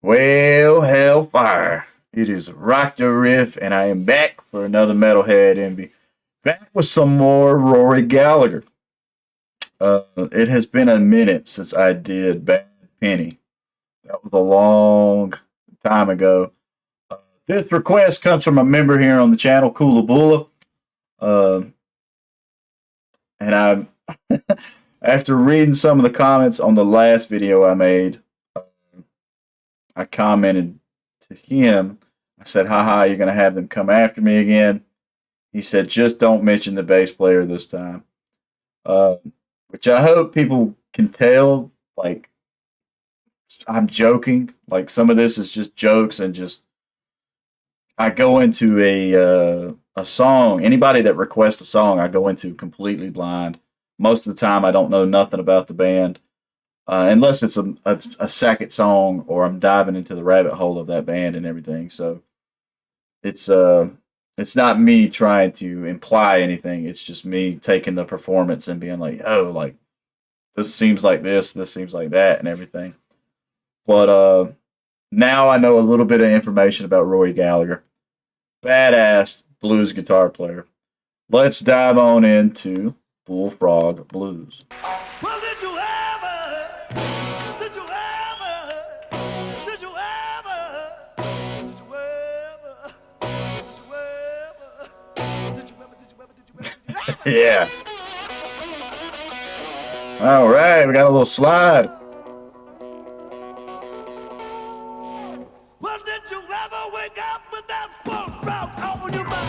Well, hellfire. It is Rock the Riff, and I am back for another Metalhead Envy. Back with some more Rory Gallagher. It has been a minute since I did Bad Penny. That was a long time ago. This request comes from a member here on the channel, Kula Bula. Uh, and I, after reading some of the comments on the last video I made, I commented to him. I said, haha, you're going to have them come after me again. He said, just don't mention the bass player this time. Which I hope people can tell, like, I'm joking. Like, some of this is just jokes and just, I go into a song. Anybody that requests a song, I go into completely blind. Most of the time, I don't know nothing about the band. Unless it's a second song or I'm diving into the rabbit hole of that band and everything. So it's not me trying to imply anything. It's just me taking the performance and being like, oh, like this seems like this seems like that, and everything. But now I know a little bit of information about Rory Gallagher, badass blues guitar player. Let's dive on into Bullfrog Blues. Well, did you ever? Did you ever? Did you ever? Did you ever? Did you ever? Did you ever? Did you ever? Did you ever? Yeah. All right, we got a little slide. Well, did you ever wake up with that bullfrog on your mind?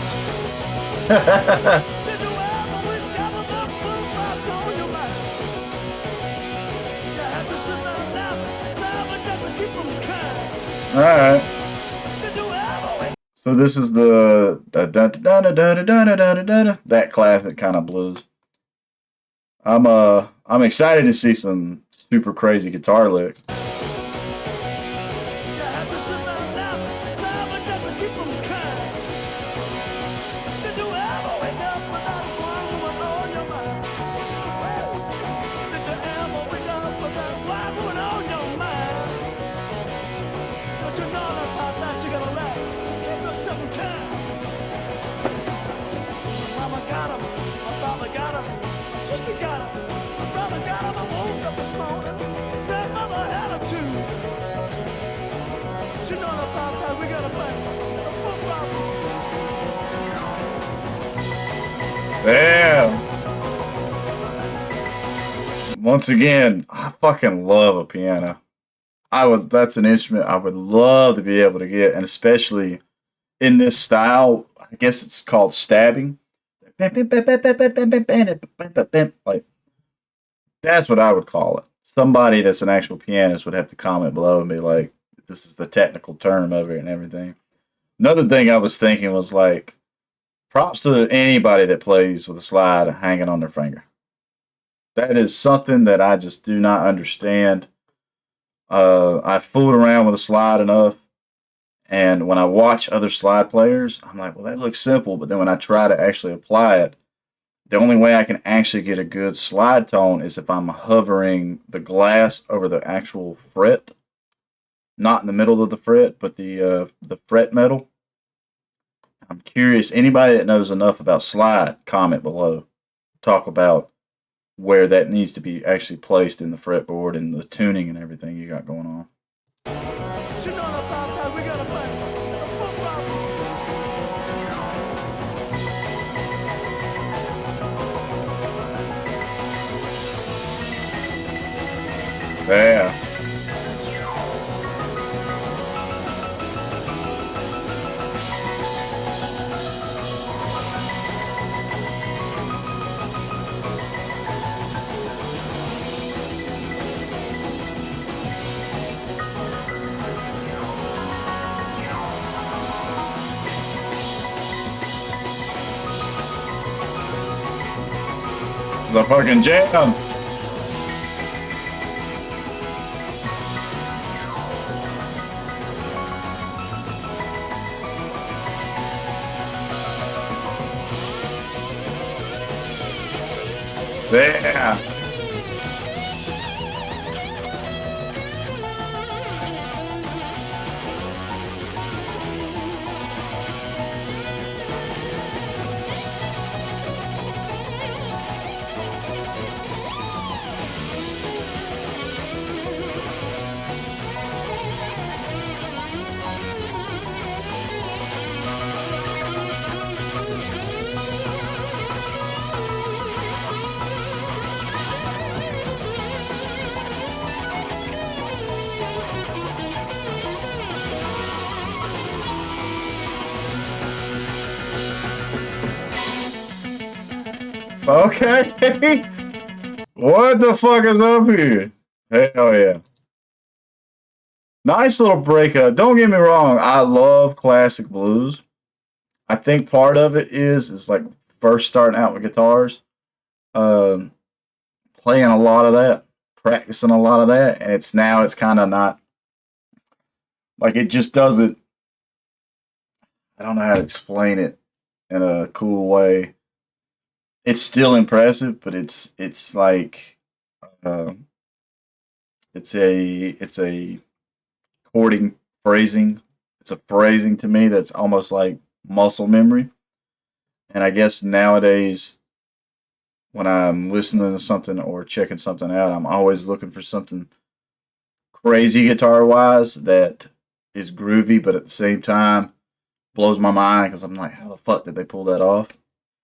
Did you ever wake up with that bullfrogs on your mind? You had to sit there and laugh just to keep them kind. All right. Did you ever wake So this is the that classic kind of blues. I'm excited to see some super crazy guitar licks. You had to sit there and laugh just to keep them kind. Did you ever wake up with that one woman on your mind? Did you ever wake up with that one woman on your mind? Don't you know about that? You gotta laugh. Keep yourself kind. Mama got him. My father got him. My sister got him. My brother got him. I woke up this morning. Grandmother had him too. You know about that? We gotta play the football. Damn. Once again, I fucking love a piano. That's an instrument I would love to be able to get, and especially in this style, I guess it's called stabbing. Like, that's what I would call it. Somebody that's an actual pianist would have to comment below and be like, this is the technical term of it and everything. Another thing I was thinking was like, props to anybody that plays with a slide hanging on their finger. That is something that I just do not understand. I fooled around with a slide enough, and when I watch other slide players, I'm like, well, that looks simple, but then when I try to actually apply it, the only way I can actually get a good slide tone is if I'm hovering the glass over the actual fret, not in the middle of the fret, but the fret metal. I'm curious, anybody that knows enough about slide, comment below. Talk about where that needs to be actually placed in the fretboard and the tuning and everything you got going on. You know about that? We gotta play the football. Yeah. The fucking jam. Yeah. Okay. What the fuck is up here? Hell yeah. Nice little breakup. Don't get me wrong. I love classic blues. I think part of it is like first starting out with guitars, um, playing a lot of that, practicing a lot of that, and it's kind of not like it just doesn't. I don't know how to explain it in a cool way. It's still impressive, but it's like uh, it's a chording phrasing. It's a phrasing to me that's almost like muscle memory. And I guess nowadays, when I'm listening to something or checking something out, I'm always looking for something crazy guitar wise that is groovy, but at the same time blows my mind because I'm like, how the fuck did they pull that off?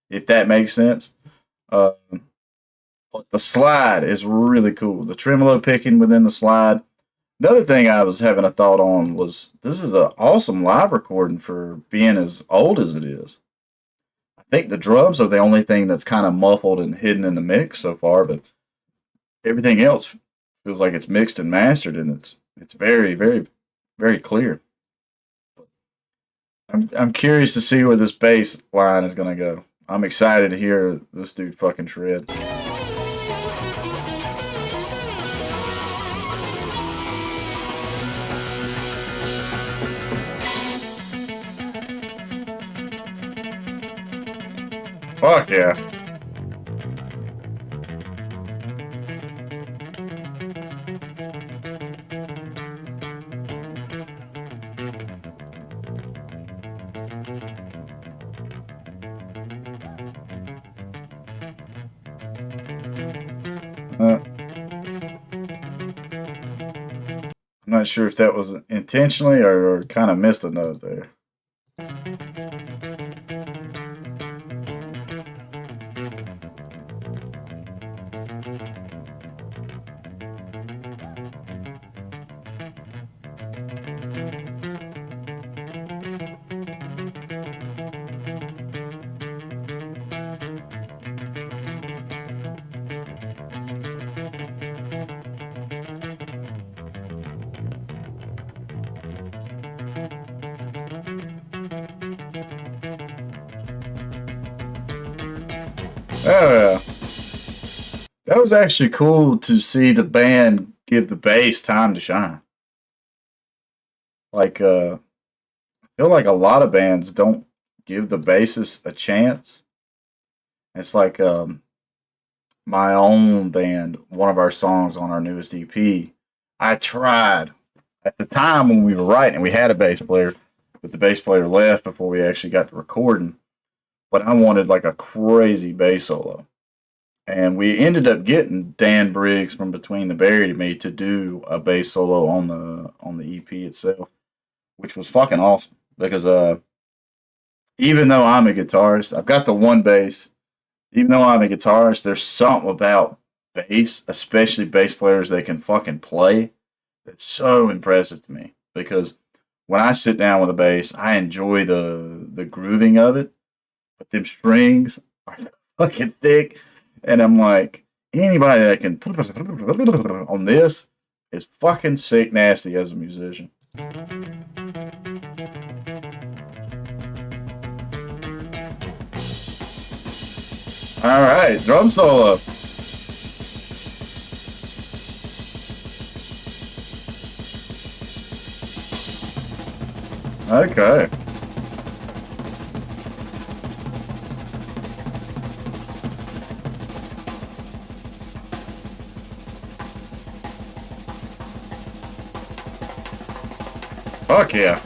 If that makes sense. Uh, but the slide is really cool. The tremolo picking within the slide. Another thing I was having a thought on was this is an awesome live recording for being as old as it is. I think the drums are the only thing that's kind of muffled and hidden in the mix so far, but everything else feels like it's mixed and mastered, and it's very, very, very clear. I'm curious to see where this bass line is gonna go. I'm excited to hear this dude fucking shred. Fuck yeah. I'm not sure if that was intentionally or kind of missed a note there. Oh yeah. That was actually cool to see the band give the bass time to shine. Like, I feel like a lot of bands don't give the bassist a chance. It's like my own band, one of our songs on our newest EP. I tried at the time when we were writing, we had a bass player, but the bass player left before we actually got to recording. But I wanted like a crazy bass solo. And we ended up getting Dan Briggs from Between the Buried and Me to do a bass solo on the EP itself, which was fucking awesome because even though I'm a guitarist, I've got the one bass. Even though I'm a guitarist, there's something about bass, especially bass players that can fucking play, that's so impressive to me because when I sit down with a bass, I enjoy the grooving of it, but them strings are fucking thick, and I'm like, anybody that can on this is fucking sick nasty as a musician. All right, drum solo. Okay. Fuck yeah.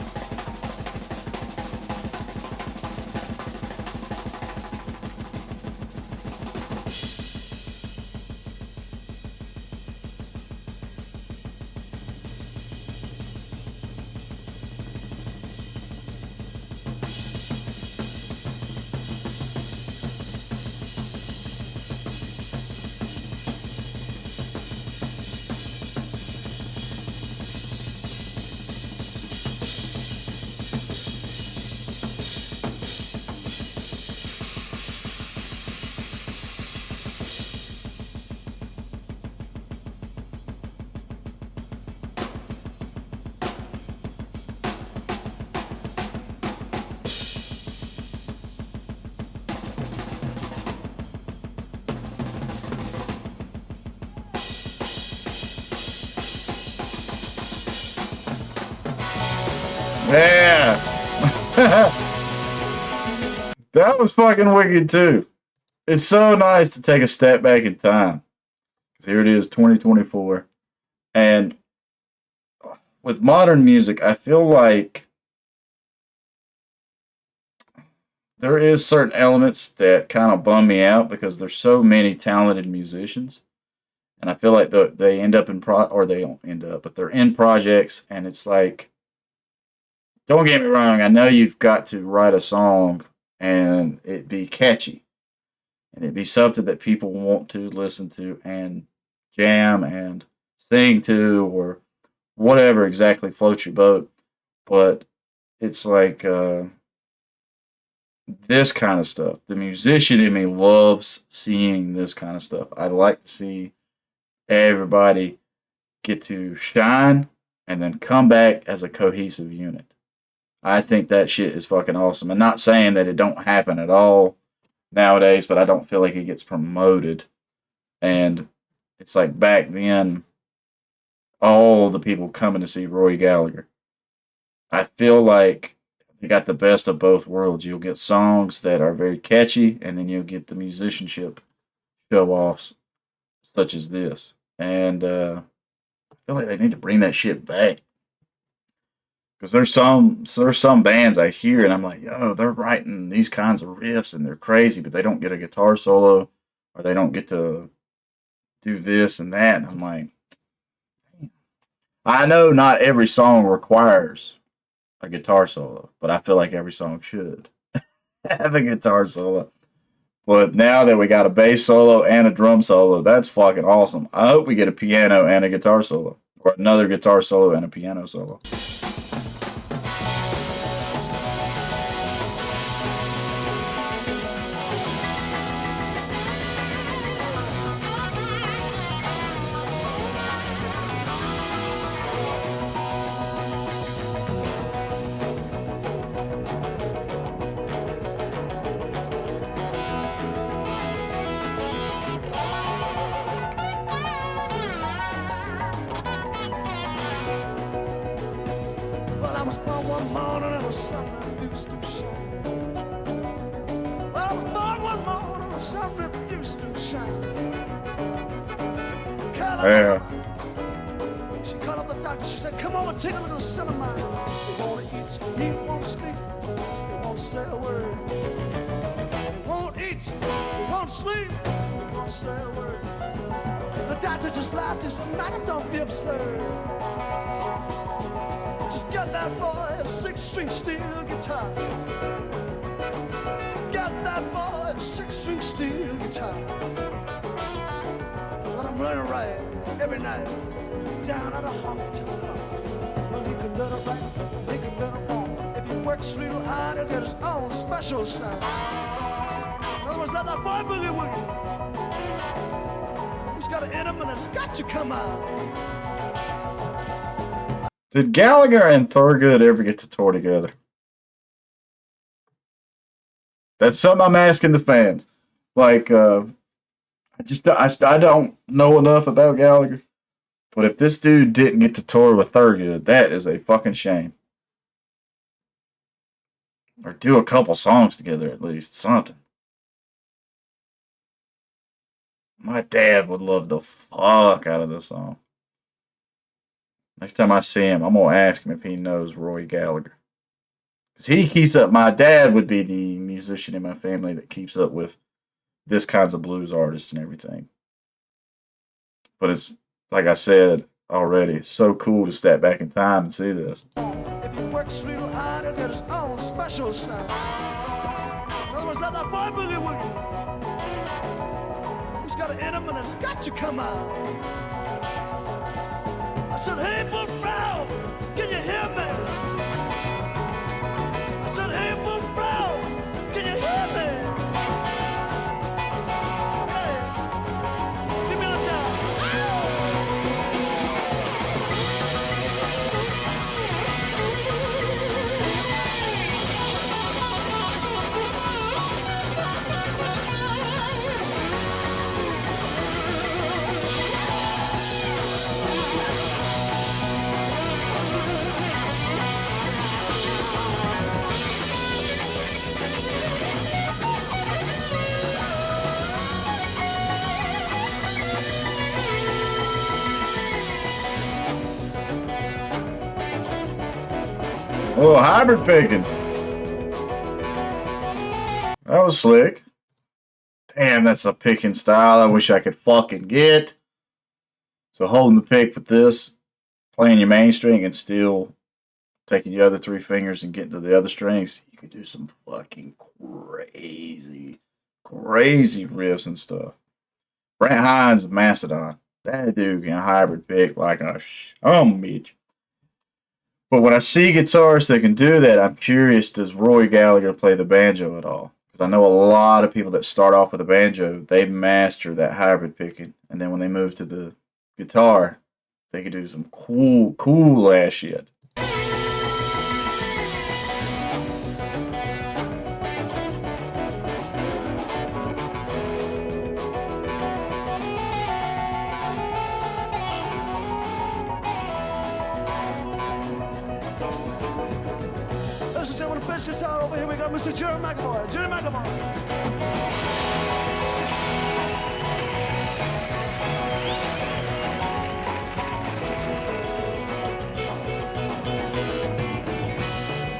Yeah. That was fucking wicked too. It's so nice to take a step back in time. 'Cause here it is, 2024. And with modern music, I feel like there is certain elements that kind of bum me out because there's so many talented musicians. And I feel like they end up in or they don't end up, but they're in projects, and it's like, don't get me wrong, I know you've got to write a song and it be catchy, and it be something that people want to listen to and jam and sing to, or whatever exactly floats your boat. But it's like this kind of stuff. The musician in me loves seeing this kind of stuff. I like to see everybody get to shine and then come back as a cohesive unit. I think that shit is fucking awesome. I'm not saying that it don't happen at all nowadays, but I don't feel like it gets promoted. And it's like back then, all the people coming to see Rory Gallagher. I feel like you got the best of both worlds. You'll get songs that are very catchy, and then you'll get the musicianship show offs such as this. And I feel like they need to bring that shit back. Because there's some bands I hear and I'm like, yo, they're writing these kinds of riffs and they're crazy, but they don't get a guitar solo or they don't get to do this and that. And I'm like, I know not every song requires a guitar solo, but I feel like every song should have a guitar solo. But now that we got a bass solo and a drum solo, that's fucking awesome. I hope we get a piano and a guitar solo, or another guitar solo and a piano solo. Well, I was born one morning and the sun refused to shine. Well, I was born one morning and the sun refused to shine. Yeah. She called up the doctor. She said, "Come on and take a little son of mine. He won't eat, he won't sleep, he won't say a word. He won't eat, he won't sleep, he won't say a word." The doctor just laughed. He said, "Madam, don't be absurd. Get that boy a 6-string steel guitar. Get that boy a 6-string steel guitar. Let him learn to write every night down at a honky tonk. Well, he can learn to write, he can learn to walk. If he works real hard, he'll get his own special sound. In other words, let that boy boogie woogie. He's got an in him and it's got to come out." Did Gallagher and Thurgood ever get to tour together? That's something I'm asking the fans. Like, I don't know enough about Gallagher, but if this dude didn't get to tour with Thurgood, that is a fucking shame. Or do a couple songs together at least, something. My dad would love the fuck out of this song. Next time I see him, I'm gonna ask him if he knows Rory Gallagher. Because he keeps up. My dad would be the musician in my family that keeps up with this kinds of blues artists and everything. But it's, like I said already, it's so cool to step back in time and see this. If he works real hard, he'll get his own special sound. In other words, let that boy boogie woogie. He's got an in him and it's got to come out. I said, "Hey, Bullfrog, can you hear me?" I said, "Hey, Bullfrog, can you hear me?" Hey, give me a down. Oh, hybrid picking. That was slick. Damn, that's a picking style I wish I could fucking get. So holding the pick with this, playing your main string, and still taking your other three fingers and getting to the other strings, you could do some fucking crazy riffs and stuff. Brent Hines of Mastodon. That dude can hybrid pick like a bitch. But when I see guitarists that can do that, I'm curious, does Rory Gallagher play the banjo at all? Because I know a lot of people that start off with a banjo, they master that hybrid picking. And then when they move to the guitar, they can do some cool ass shit. Ladies and gentlemen, the bass guitar over here, we got Mr. Jerry McAvoy. Jerry McAvoy.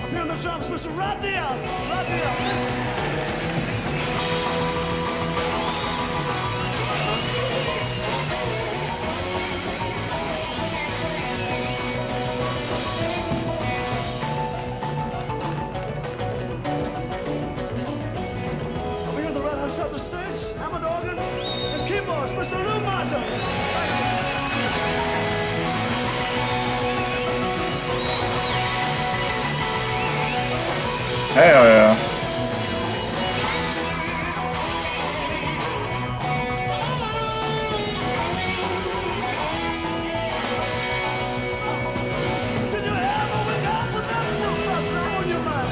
Up here on the drums, Mr. Rod Dion. Rod Dion. Over here on the right-hand side of the stage, Hammond organ and keyboards, Mr. Lou Martin. Hell yeah. Did you ever wake up with that little thoughts on your mind?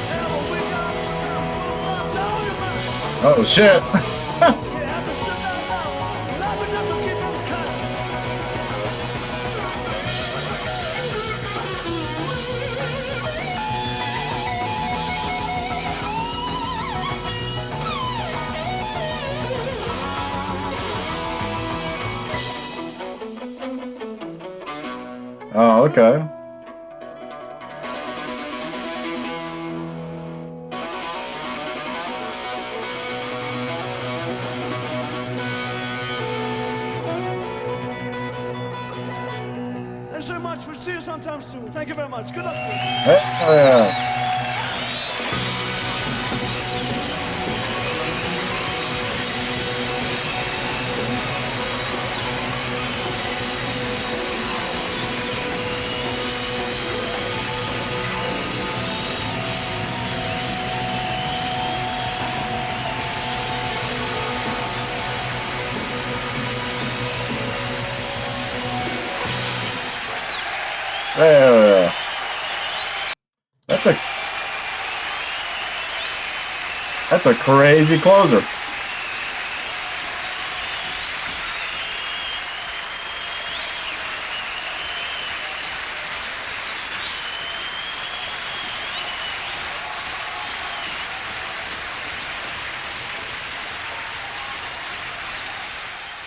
Ever wake up with that little thoughts on your mind? Oh shit. You have to sit down now. Never just to keep them kind. Oh, okay. Thanks very much. We'll see you sometime soon. Thank you very much. Good luck to you. Hell yeah. Hell yeah. That's a crazy closer.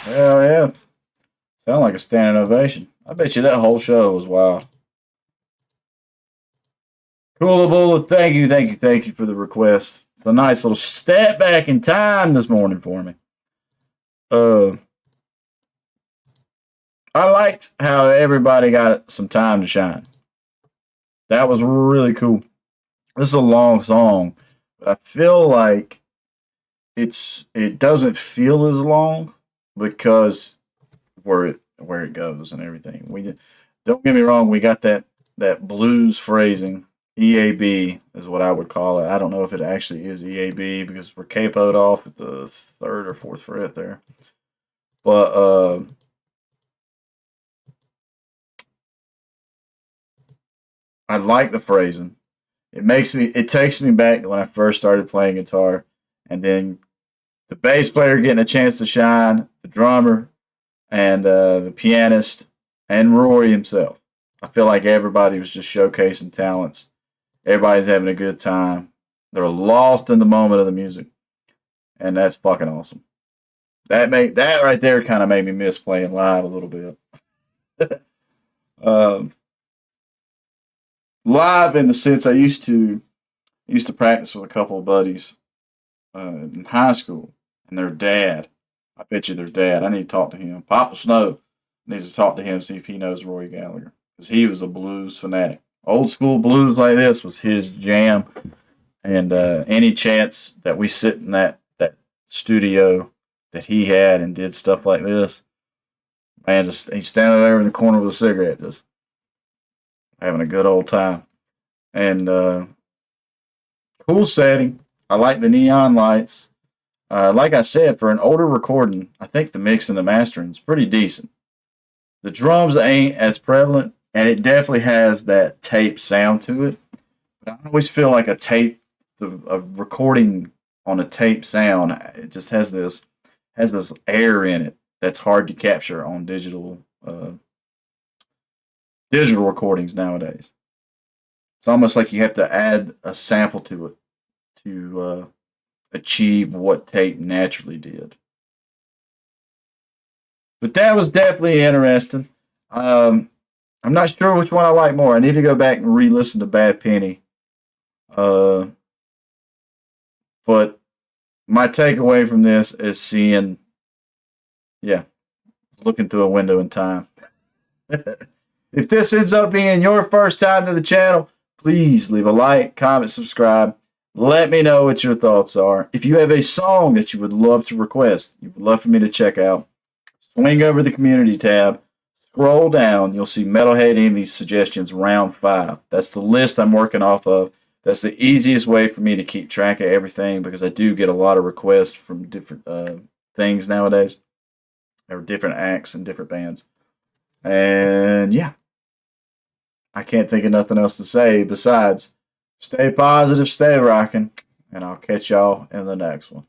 Hell yeah. Sound like a standing ovation. I bet you that whole show was wild. Cool Bullet, thank you for the request. It's a nice little step back in time this morning for me. Uh, I liked how everybody got some time to shine. That was really cool. This is a long song, but I feel like it doesn't feel as long because where it goes and everything. Don't get me wrong, we got that blues phrasing. EAB is what I would call it. I don't know if it actually is EAB because we're capoed off at the third or fourth fret there. But I like the phrasing. It takes me back to when I first started playing guitar, and then the bass player getting a chance to shine, the drummer, and the pianist, and Rory himself. I feel like everybody was just showcasing talents. Everybody's having a good time. They're lost in the moment of the music, and that's fucking awesome. That right there kind of made me miss playing live a little bit. um, live in the sense I used to practice with a couple of buddies in high school, and their dad. I bet you their dad. I need to talk to him. Papa Snow. I need to talk to him, see if he knows Rory Gallagher, because he was a blues fanatic. Old school blues like this was his jam, and any chance that we sit in that studio that he had and did stuff like this, man, just he's standing there in the corner with a cigarette, just having a good old time. And cool setting. I like the neon lights. Like I said, for an older recording, I think the mix and the mastering is pretty decent. The drums ain't as prevalent, and it definitely has that tape sound to it. But I always feel like a recording on a tape sound, it just has this air in it that's hard to capture on digital recordings nowadays. It's almost like you have to add a sample to it to achieve what tape naturally did. But that was definitely interesting. Um, I'm not sure which one I like more. I need to go back and re-listen to Bad Penny. Uh, but my takeaway from this is seeing, yeah, looking through a window in time. If this ends up being your first time to the channel, please leave a like, comment, subscribe. Let me know what your thoughts are. If you have a song that you would love to request, you would love for me to check out, swing over the community tab, scroll down, you'll see Metalhead Envies suggestions round 5. That's the list I'm working off of. That's the easiest way for me to keep track of everything because I do get a lot of requests from different things nowadays, or different acts and different bands. And yeah, I can't think of nothing else to say besides stay positive, stay rocking, and I'll catch y'all in the next one.